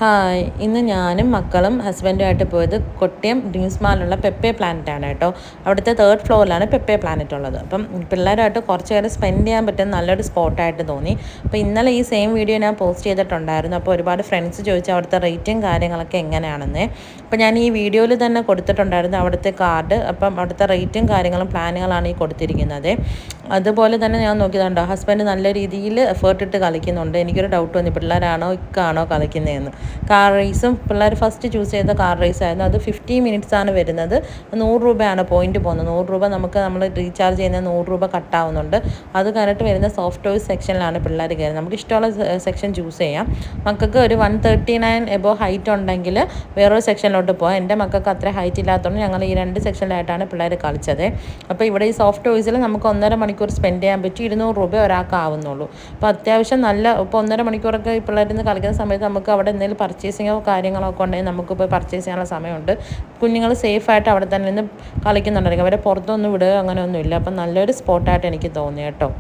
Hi, ഇന്ന് ഞാനും മക്കളും ഹസ്ബൻഡുമായിട്ട് പോയത് കൊട്ടിയം ഡ്രീംസ് മാളിലുള്ള പെപ്പെ പ്ലാനറ്റാണ് കേട്ടോ. അവിടുത്തെ 3rd ഫ്ലോറിലാണ് പെപ്പെ പ്ലാനറ്റ് ഉള്ളത്. അപ്പം പിള്ളേരുമായിട്ട് കുറച്ച് നേരം സ്പെൻഡ് ചെയ്യാൻ പറ്റുന്ന നല്ലൊരു സ്പോട്ടായിട്ട് തോന്നി. അപ്പോൾ ഇന്നലെ ഈ സെയിം വീഡിയോ ഞാൻ പോസ്റ്റ് ചെയ്തിട്ടുണ്ടായിരുന്നു. അപ്പോൾ ഒരുപാട് ഫ്രണ്ട്സ് ചോദിച്ചു അവിടുത്തെ റേറ്റും കാര്യങ്ങളൊക്കെ എങ്ങനെയാണെന്ന്. അപ്പോൾ ഞാൻ ഈ വീഡിയോയിൽ തന്നെ കൊടുത്തിട്ടുണ്ടായിരുന്നു അവിടുത്തെ കാർഡ്. അപ്പം അവിടുത്തെ റേറ്റും കാര്യങ്ങളും പ്ലാനുകളാണ് ഈ കൊടുത്തിരിക്കുന്നത്. അതുപോലെ തന്നെ ഞാൻ നോക്കിയതുണ്ടോ, ഹസ്ബൻഡ് നല്ല രീതിയിൽ എഫേർട്ട് ഇട്ട് കളിക്കുന്നുണ്ട്. എനിക്കൊരു ഡൗട്ട് വന്നു, പിള്ളേരാണോ ഇക്കാണോ കളിക്കുന്നതെന്ന്. കാർ റേസും പിള്ളേർ ഫസ്റ്റ് ചൂസ് ചെയ്ത കാർ റേസ് ആയിരുന്നു. അത് 50 മിനിറ്റ്സാണ് വരുന്നത്. 100 രൂപയാണ് പോയിന്റ് പോകുന്നത്. 100 രൂപ നമ്മൾ റീചാർജ് ചെയ്യുന്ന 100 രൂപ കട്ടാവുന്നുണ്ട്. അത് കഴിഞ്ഞിട്ട് വരുന്ന സോഫ്റ്റ് ടോയ്സ് സെക്ഷനിലാണ് പിള്ളേർ കയറുന്നത്. നമുക്ക് ഇഷ്ടമുള്ള സെക്ഷൻ ചൂസ് ചെയ്യാം. മക്കൾക്ക് ഒരു 139 എബോ ഹൈറ്റ് ഉണ്ടെങ്കിൽ വേറൊരു സെക്ഷനിലോട്ട് പോകാം. എൻ്റെ മക്കൾക്ക് അത്ര ഹൈറ്റ് ഇല്ലാത്തതുകൊണ്ട് ഞങ്ങൾ ഈ 2 സെക്ഷനിലായിട്ടാണ് പിള്ളേർ കളിച്ചത്. അപ്പോൾ ഇവിടെ ഈ സോഫ്റ്റ് ടോയ്സിൽ നമുക്ക് 1.5 മണിക്കൂർ സ്പെൻഡ് ചെയ്യാൻ പറ്റി. 200 രൂപ ഒരാൾക്ക് ആവുന്നുള്ളൂ. അപ്പോൾ അത്യാവശ്യം നല്ല, ഇപ്പോൾ 1.5 മണിക്കൂറൊക്കെ ഈ പിള്ളേരിന്ന് കളിക്കുന്ന സമയത്ത് നമുക്ക് അവിടെ എന്തെങ്കിലും പർച്ചേസിങ്ങോ കാര്യങ്ങളൊക്കെ ഉണ്ടെങ്കിൽ നമുക്ക് പോയി പർച്ചേസ് ചെയ്യാനുള്ള സമയമുണ്ട്. കുഞ്ഞുങ്ങൾ സേഫായിട്ട് അവിടെ തന്നെ നിന്ന് കളിക്കുന്നുണ്ടായിരിക്കും. അവരെ പുറത്തൊന്നും വിടുക അങ്ങനെയൊന്നുമില്ല. അപ്പം നല്ലൊരു സ്പോട്ടായിട്ട് എനിക്ക് തോന്നി കേട്ടോ.